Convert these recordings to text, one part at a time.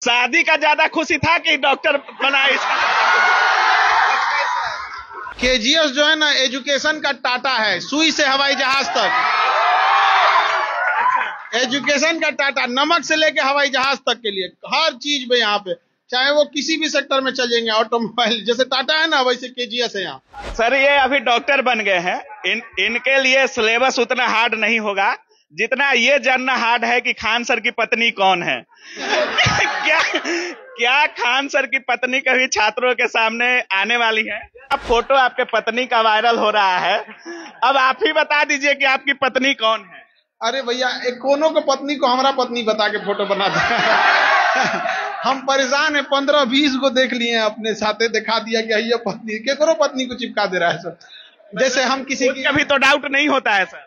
शादी का ज्यादा खुशी था कि डॉक्टर बना इसका? केजीएस जो है ना, एजुकेशन का टाटा है, सुई से हवाई जहाज तक। एजुकेशन का टाटा, नमक से लेके हवाई जहाज तक के लिए हर चीज में यहाँ पे, चाहे वो किसी भी सेक्टर में चल जाएंगे। ऑटोमोबाइल जैसे टाटा है ना, वैसे केजीएस है यहाँ। सर ये अभी डॉक्टर बन गए हैं, इनके लिए सिलेबस उतना हार्ड नहीं होगा जितना ये जानना हार्ड है कि खान सर की पत्नी कौन है। क्या खान सर की पत्नी कभी छात्रों के सामने आने वाली है? अब फोटो आपके पत्नी का वायरल हो रहा है, अब आप ही बता दीजिए कि आपकी पत्नी कौन है। अरे भैया, एक कोनो को पत्नी को हमारा पत्नी बता के फोटो बना दे। हम परेशान है, 15-20 को देख लिए हैं, अपने साथे दिखा दिया कि ये पत्नी के करो, पत्नी को चिपका दे रहा है सर। जैसे हम किसी की कभी तो डाउट नहीं होता है सर।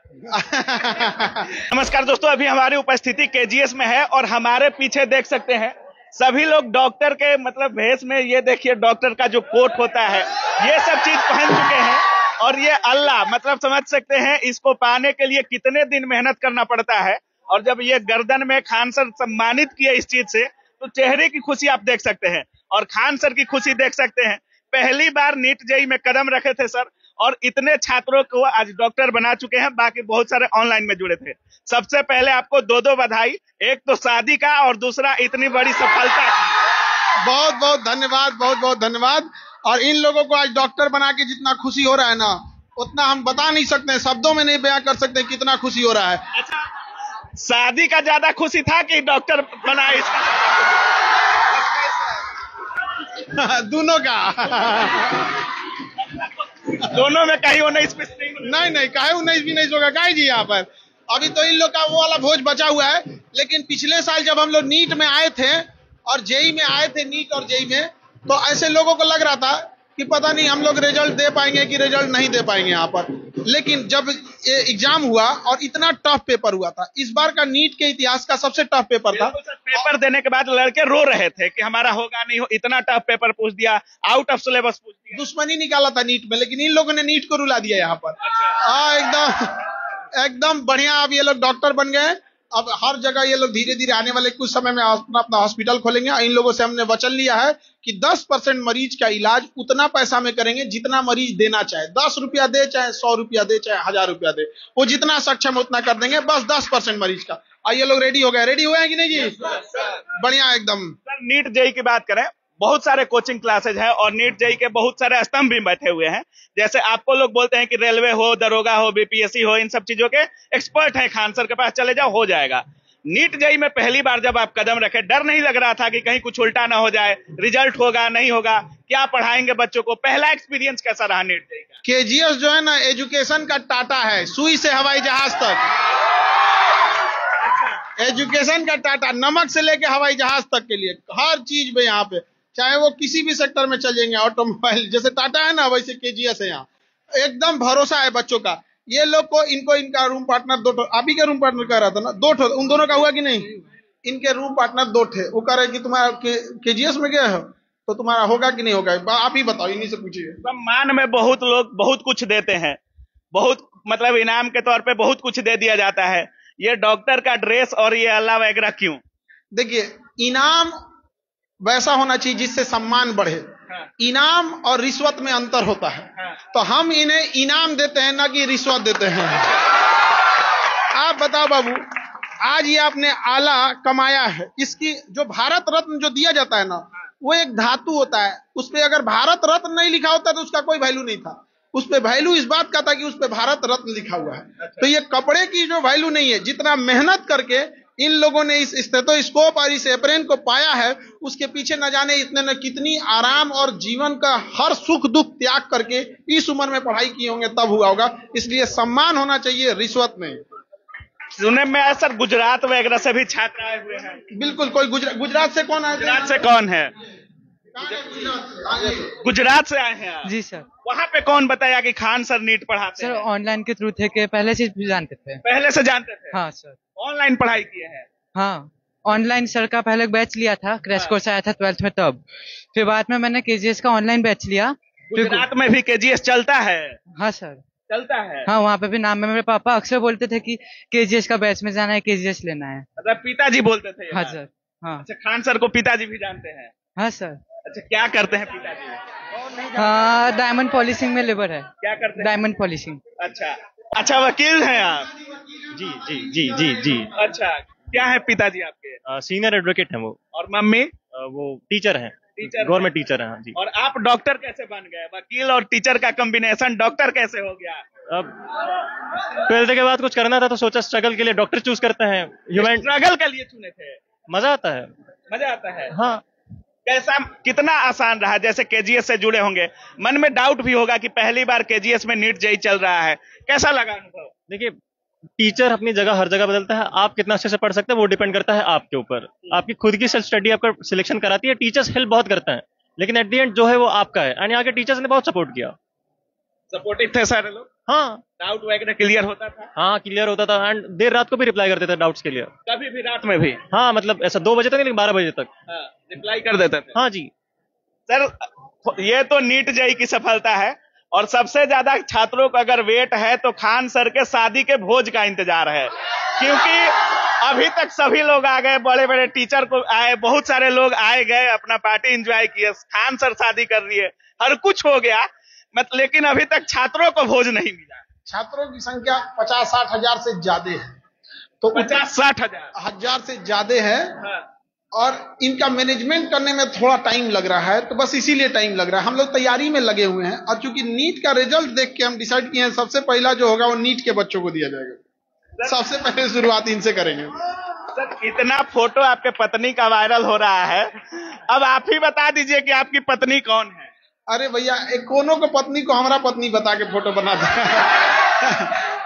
नमस्कार दोस्तों, अभी हमारी उपस्थिति केजीएस में है और हमारे पीछे देख सकते हैं सभी लोग डॉक्टर के मतलब भेष में। ये देखिए डॉक्टर का जो कोट होता है ये सब चीज पहन चुके हैं और ये अल्लाह मतलब समझ सकते हैं इसको पाने के लिए कितने दिन मेहनत करना पड़ता है। और जब ये गर्दन में खान सर सम्मानित किए इस चीज से, तो चेहरे की खुशी आप देख सकते हैं और खान सर की खुशी देख सकते हैं। पहली बार नीट जेईई में कदम रखे थे सर और इतने छात्रों को आज डॉक्टर बना चुके हैं, बाकी बहुत सारे ऑनलाइन में जुड़े थे। सबसे पहले आपको दो बधाई, एक तो शादी का और दूसरा इतनी बड़ी सफलता की। बहुत बहुत धन्यवाद, बहुत बहुत धन्यवाद। और इन लोगों को आज डॉक्टर बना के जितना खुशी हो रहा है ना, उतना हम बता नहीं सकते, शब्दों में नहीं बयां कर सकते कितना खुशी हो रहा है। अच्छा, शादी का ज्यादा खुशी था कि डॉक्टर बना इसका? दोनों का। दोनों में कहीं 19 नहीं कहे 19 होगा गाय जी। यहाँ पर अभी तो इन लोग का वो वाला भोज बचा हुआ है, लेकिन पिछले साल जब हम लोग नीट में आए थे और जेईई में आए थे, नीट और जेईई में, तो ऐसे लोगों को लग रहा था कि पता नहीं हम लोग रिजल्ट दे पाएंगे कि रिजल्ट नहीं दे पाएंगे यहाँ पर। लेकिन जब एग्जाम हुआ और इतना टफ पेपर हुआ था, इस बार का नीट के इतिहास का सबसे टफ पेपर था। पेपर देने के बाद लड़के रो रहे थे कि हमारा होगा नहीं, इतना टफ पेपर पूछ दिया, आउट ऑफ सिलेबस पूछ दिया। दुश्मनी निकाला था नीट में, लेकिन इन लोगों ने नीट को रुला दिया यहाँ पर। एकदम बढ़िया। अब ये लोग डॉक्टर बन गए। अब हर जगह ये लोग धीरे धीरे आने वाले कुछ समय में अपना हॉस्पिटल खोलेंगे। इन लोगों से हमने वचन लिया है कि 10% मरीज का इलाज उतना पैसा में करेंगे जितना मरीज देना चाहे। 10 रुपया दे, चाहे 100 रुपया दे, चाहे 1000 रुपया दे, वो जितना सक्षम है उतना कर देंगे, बस 10% मरीज का। और ये लोग रेडी हो गए। रेडी हुए हैं कि नहीं जी? बढ़िया एकदम। नीट जेईई की बात करें, बहुत सारे कोचिंग क्लासेज हैं और नीट जेईई के बहुत सारे स्तंभ भी बैठे हुए हैं। जैसे आपको लोग बोलते हैं कि रेलवे हो, दरोगा हो, बीपीएससी हो, इन सब चीजों के एक्सपर्ट हैं, खान सर के पास चले जाओ, हो जाएगा। नीट जेईई में पहली बार जब आप कदम रखे, डर नहीं लग रहा था कि कहीं कुछ उल्टा ना हो जाए, रिजल्ट होगा नहीं होगा, क्या पढ़ाएंगे बच्चों को? पहला एक्सपीरियंस कैसा रहा नीट जेईई का? केजीएस जो है ना, एजुकेशन का टाटा है, सुई से हवाई जहाज तक। एजुकेशन का टाटा, नमक से लेके हवाई जहाज तक के लिए हर चीज में यहाँ पे, चाहे वो किसी भी सेक्टर में चल जाएंगे। ऑटोमोबाइल जैसे टाटा है ना, वैसे केजीएस है यहाँ। एकदम भरोसा है बच्चों का। ये लोग को इनका रूम पार्टनर 2 आप ही का रूम पार्टनर कह रहा था ना, 2 उन दोनों का हुआ कि नहीं? इनके रूम पार्टनर 2 थे। वो कह रहे कि तुम्हारा केजीएस में गया हो तो तुम्हारा होगा कि नहीं होगा, आप ही बताओ, इन्हीं से पूछिए। सम्मान में बहुत लोग बहुत कुछ देते हैं, बहुत मतलब इनाम के तौर पे बहुत कुछ दे दिया जाता है। ये डॉक्टर का ड्रेस और ये अल्लाह वगैरह क्यों? देखिए, इनाम वैसा होना चाहिए जिससे सम्मान बढ़े। इनाम और रिश्वत में अंतर होता है। तो हम इन्हें इनाम देते हैं, ना कि रिश्वत देते हैं। आप बताओ बाबू, आज ये आपने आला कमाया है, इसकी जो भारत रत्न जो दिया जाता है ना, वो एक धातु होता है। उस पे अगर भारत रत्न नहीं लिखा होता तो उसका कोई वैल्यू नहीं था। उस पे वैल्यू इस बात का था कि उस पे भारत रत्न लिखा हुआ है। तो ये कपड़े की जो वैल्यू नहीं है, जितना मेहनत करके इन लोगों ने इस स्टेथोस्कोप और इस एप्रेन को पाया है, उसके पीछे न जाने इतने न कितनी आराम और जीवन का हर सुख दुख त्याग करके इस उम्र में पढ़ाई किए होंगे, तब हुआ होगा। इसलिए सम्मान होना चाहिए, रिश्वत नहीं। सुनने में आया सर गुजरात वगैरह से भी छात्र आए हुए हैं। बिल्कुल। कोई गुजरात से कौन आए? गुजरात से कौन है? गुजरात से आए हैं जी सर। वहाँ पे कौन बताया कि खान सर नीट पढ़ाते सर हैं? ऑनलाइन के थ्रू थे कि पहले से जानते थे? पहले से जानते थे? हाँ सर। ऑनलाइन पढ़ाई किए हैं? हाँ, ऑनलाइन सर का पहले बैच लिया था, क्रैश कोर्स आया था 12th में, तब फिर बाद में मैंने केजीएस का ऑनलाइन बैच लिया। गुजरात में भी केजीएस चलता है? हाँ सर, चलता है। हाँ, वहाँ पे भी नाम में मेरे पापा अक्सर बोलते थे कि केजीएस का बैच में जाना है, केजीएस लेना है। मतलब पिताजी बोलते थे? हाँ सर। हाँ अच्छा, खान सर को पिताजी भी जानते हैं? हाँ सर। अच्छा, क्या करते हैं पिताजी? हाँ, डायमंड पॉलिशिंग में लेबर है। क्या करते हैं? Diamond polishing. अच्छा अच्छा, वकील हैं आप? जी जी जी जी जी। अच्छा, क्या है पिताजी आपके? सीनियर एडवोकेट हैं वो। और मम्मी? वो टीचर हैं, टीचर गवर्नमेंट टीचर हैं। हाँ जी। और आप डॉक्टर कैसे बन गए? वकील और टीचर का कॉम्बिनेशन डॉक्टर कैसे हो गया? अब 12th के बाद कुछ करना था तो सोचा स्ट्रगल के लिए डॉक्टर चूज करते हैं। ह्यूमन स्ट्रगल के लिए चुने थे? मजा आता है। मजा आता है? हाँ। कैसा, कितना आसान रहा? जैसे केजीएस से जुड़े होंगे, मन में डाउट भी होगा कि पहली बार केजीएस में नीट जेईई चल रहा है, कैसा लगा अनुभव? देखिए, टीचर अपनी जगह हर जगह बदलता है। आप कितना अच्छे से पढ़ सकते हैं वो डिपेंड करता है आपके ऊपर। आपकी खुद की सेल्फ स्टडी आपका सिलेक्शन कराती है। टीचर्स हेल्प बहुत करते हैं, लेकिन एट द एंड जो है वो आपका है। यानी आगे टीचर्स ने बहुत सपोर्ट किया। सपोर्टिव थे सारे लोग? हाँ डाउट वगैरह क्लियर होता था? हाँ, क्लियर होता था। एंड देर रात को भी रिप्लाई करते थे डाउट्स के लिए। कभी भी रात में भी? हाँ, मतलब ऐसा 2 बजे तक नहीं, लेकिन 12 बजे तक। हाँ, रिप्लाई कर देते थे? हाँ जी। सर, ये तो नीट जेईई की सफलता है, और सबसे ज्यादा छात्रों का अगर वेट है तो खान सर के शादी के भोज का इंतजार है, क्योंकि अभी तक सभी लोग आ गए, बड़े बड़े टीचर को आए, बहुत सारे लोग आए गए, अपना पार्टी एंजॉय किए। खान सर शादी कर रही है, हर कुछ हो गया, लेकिन अभी तक छात्रों को भोज नहीं मिला। छात्रों की संख्या 50-60 हजार से ज्यादा है, तो 50-60 हजार से ज्यादा है। हाँ। और इनका मैनेजमेंट करने में थोड़ा टाइम लग रहा है, तो बस इसीलिए टाइम लग रहा है। हम लोग तैयारी में लगे हुए हैं, और चूंकि नीट का रिजल्ट देख के हम डिसाइड किए हैं सबसे पहला जो होगा वो नीट के बच्चों को दिया जाएगा। सबसे पहले शुरुआत इनसे करेंगे। सर, इतना फोटो आपके पत्नी का वायरल हो रहा है, अब आप ही बता दीजिए कि आपकी पत्नी कौन है? अरे भैया, एक कोनो को पत्नी को हमारा पत्नी बता के फोटो बना दे।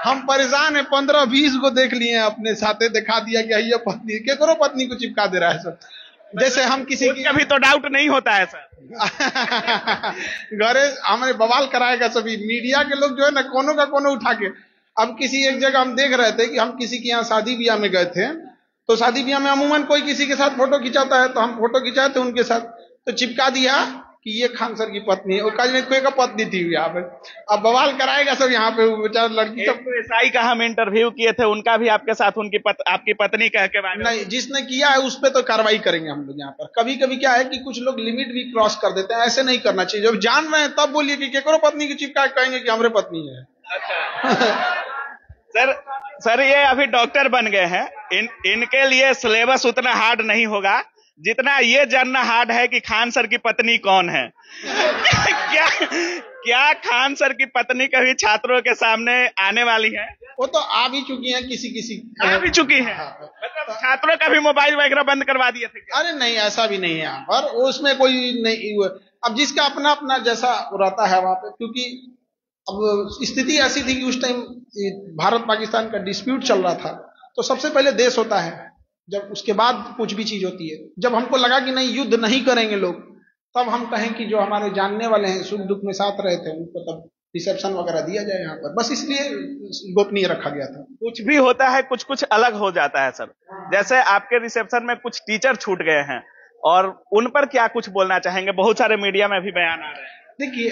हम परेशान है, 15-20 को देख लिए अपने साथे, दिखा दिया कि ये पत्नी, केकरो पत्नी को चिपका दे रहा है सर। जैसे हम किसी की कभी तो डाउट नहीं होता है सर? घरे हमारे बवाल कराएगा सभी मीडिया के लोग, जो है ना, कोनो का कोनो उठा के। अब किसी एक जगह हम देख रहे थे कि हम किसी के यहाँ शादी ब्याह में गए थे, तो शादी ब्याह में अमूमन कोई किसी के साथ फोटो खिंचाता है, तो हम फोटो खिंचाए थे उनके साथ, तो चिपका दिया कि ये खान सर की पत्नी है। और कोई का पत्नी थी यहाँ पे। अब बवाल कराएगा सब यहाँ पे, बेचारा लड़की सब। तो एसआई का हम इंटरव्यू किए थे, उनका भी आपके साथ आपकी पत्नी कह के बारे में? नहीं, जिसने किया है उस पर तो कार्रवाई करेंगे हम लोग यहाँ पर। कभी कभी क्या है कि कुछ लोग लिमिट भी क्रॉस कर देते हैं, ऐसे नहीं करना चाहिए। जब जान रहे हैं तब बोलिए कि केकरो पत्नी की चिपका कहेंगे कि हमारे पत्नी है। अच्छा। सर ये अभी डॉक्टर बन गए हैं, इनके लिए सिलेबस उतना हार्ड नहीं होगा जितना ये जानना हार्ड है कि खान सर की पत्नी कौन है। क्या खान सर की पत्नी कभी छात्रों के सामने आने वाली है? वो तो आ भी चुकी है, किसी आ भी चुकी है। मतलब छात्रों का भी मोबाइल वगैरह बंद करवा दिए थे क्या? अरे नहीं, ऐसा भी नहीं है यहाँ पर, उसमें कोई नहीं। अब जिसका अपना अपना जैसा रहता है वहां पे, क्योंकि अब स्थिति ऐसी थी कि उस टाइम भारत पाकिस्तान का डिस्प्यूट चल रहा था, तो सबसे पहले देश होता है, जब उसके बाद कुछ भी चीज होती है। जब हमको लगा कि नहीं, युद्ध नहीं करेंगे लोग, तब हम कहें कि जो हमारे जानने वाले हैं, सुख दुख में साथ रहे थे, उनको तब रिसेप्शन वगैरह दिया जाए यहाँ पर। बस इसलिए गोपनीय रखा गया था। कुछ भी होता है, कुछ कुछ अलग हो जाता है सर। जैसे आपके रिसेप्शन में कुछ टीचर छूट गए हैं, और उन पर क्या कुछ बोलना चाहेंगे? बहुत सारे मीडिया में भी बयान आ रहे हैं। देखिए,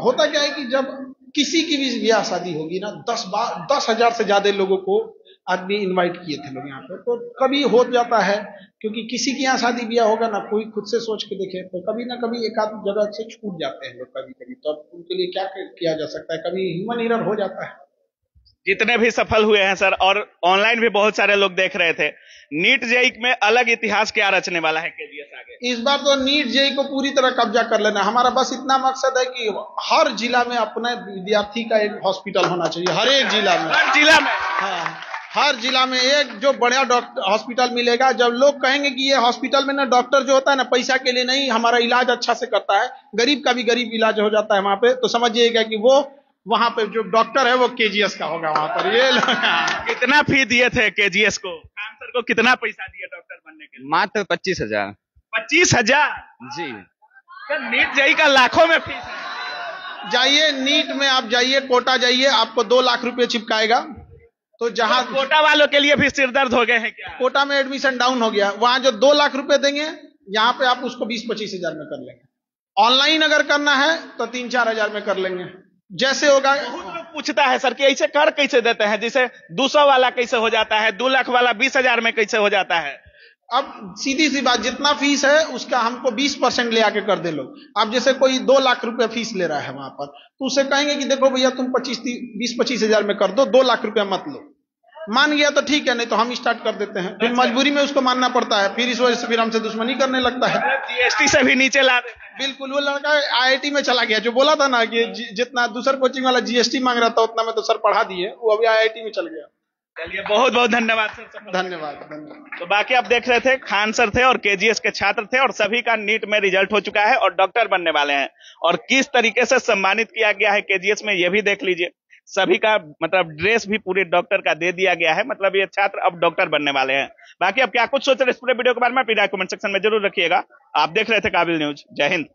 होता क्या है कि जब किसी की भी ब्याह शादी होगी ना, 10,000 से ज्यादा लोगों को आदमी इनवाइट किए थे लोग यहाँ पे, तो कभी हो जाता है, क्योंकि किसी के यहाँ शादी ब्याह होगा ना, कोई खुद से सोच के देखे, तो कभी ना कभी एक आध जगह से छूट जाते हैं लोग कभी कभी। तो उनके लिए क्या किया जा सकता है, कभी ह्यूमन एरर हो जाता है। जितने भी सफल हुए हैं सर, और ऑनलाइन भी बहुत सारे लोग देख रहे थे, नीट जेईई में अलग इतिहास क्या रचने वाला है केजीएस आगे? इस बार तो नीट जेईई को पूरी तरह कब्जा कर लेना। हमारा बस इतना मकसद है कि हर जिला में अपने विद्यार्थी का एक हॉस्पिटल होना चाहिए, हर एक जिला में। हर जिला में? हाँ, हर जिला में एक जो बड़ा डॉक्टर हॉस्पिटल मिलेगा। जब लोग कहेंगे कि ये हॉस्पिटल में ना डॉक्टर जो होता है ना पैसा के लिए नहीं, हमारा इलाज अच्छा से करता है, गरीब का भी गरीब इलाज हो जाता है वहां पे, तो समझिएगा कि वो वहां पे जो डॉक्टर है वो केजीएस का होगा वहां पर। ये कितना फी दिए थे केजीएस को? खान सर को कितना पैसा दिया डॉक्टर बनने के लिए? मात्र 25,000। 25,000? जी सर, नीट जेईई का लाखों में फीस है। जाइए नीट में, आप जाइए कोटा जाइए, आपको 2 लाख रुपए चिपकाएगा। तो जहां कोटा वालों के लिए भी सिर दर्द हो गए हैं क्या? कोटा में एडमिशन डाउन हो गया, वहां जो 2 लाख रुपए देंगे, यहाँ पे आप उसको 20-25 हजार में कर लेंगे। ऑनलाइन अगर करना है तो 3-4 हजार में कर लेंगे, जैसे होगा। बहुत लोग पूछता है सर कि ऐसे कर कैसे देते हैं, जैसे 200 वाला कैसे हो जाता है, 2 लाख वाला 20,000 में कैसे हो जाता है? अब सीधी सी बात, जितना फीस है उसका हमको 20% ले आके कर दे लोग। अब जैसे कोई 2 लाख रुपया फीस ले रहा है वहां पर, तो उसे कहेंगे कि देखो भैया तुम 20-25 हजार में कर दो, 2 लाख रुपया मत लो। मान गया तो ठीक है, नहीं तो हम स्टार्ट कर देते हैं। फिर मजबूरी में उसको मानना पड़ता है, फिर इस वजह से फिर हमसे दुश्मनी करने लगता है। जीएसटी से भी नीचे ला देते हैं। बिल्कुल, वो लड़का आईआईटी में चला गया, जो बोला था ना कि जितना दूसरा कोचिंग वाला जीएसटी मांग रहा था उतना में तो सर पढ़ा दिए, वो अभी आईआईटी में चल गया। चलिए, बहुत बहुत धन्यवाद सर। धन्यवाद। तो बाकी आप देख रहे थे, खान सर थे और केजीएस के छात्र थे, और सभी का नीट में रिजल्ट हो चुका है और डॉक्टर बनने वाले हैं। और किस तरीके से सम्मानित किया गया है केजीएस में, ये भी देख लीजिए। सभी का मतलब ड्रेस भी पूरे डॉक्टर का दे दिया गया है, मतलब ये छात्र अब डॉक्टर बनने वाले हैं। बाकी अब क्या कुछ सोच रहे इस पूरे वीडियो के बारे में, अपनी राय कमेंट सेक्शन में जरूर रखिएगा। आप देख रहे थे काबिल न्यूज। जय हिंद।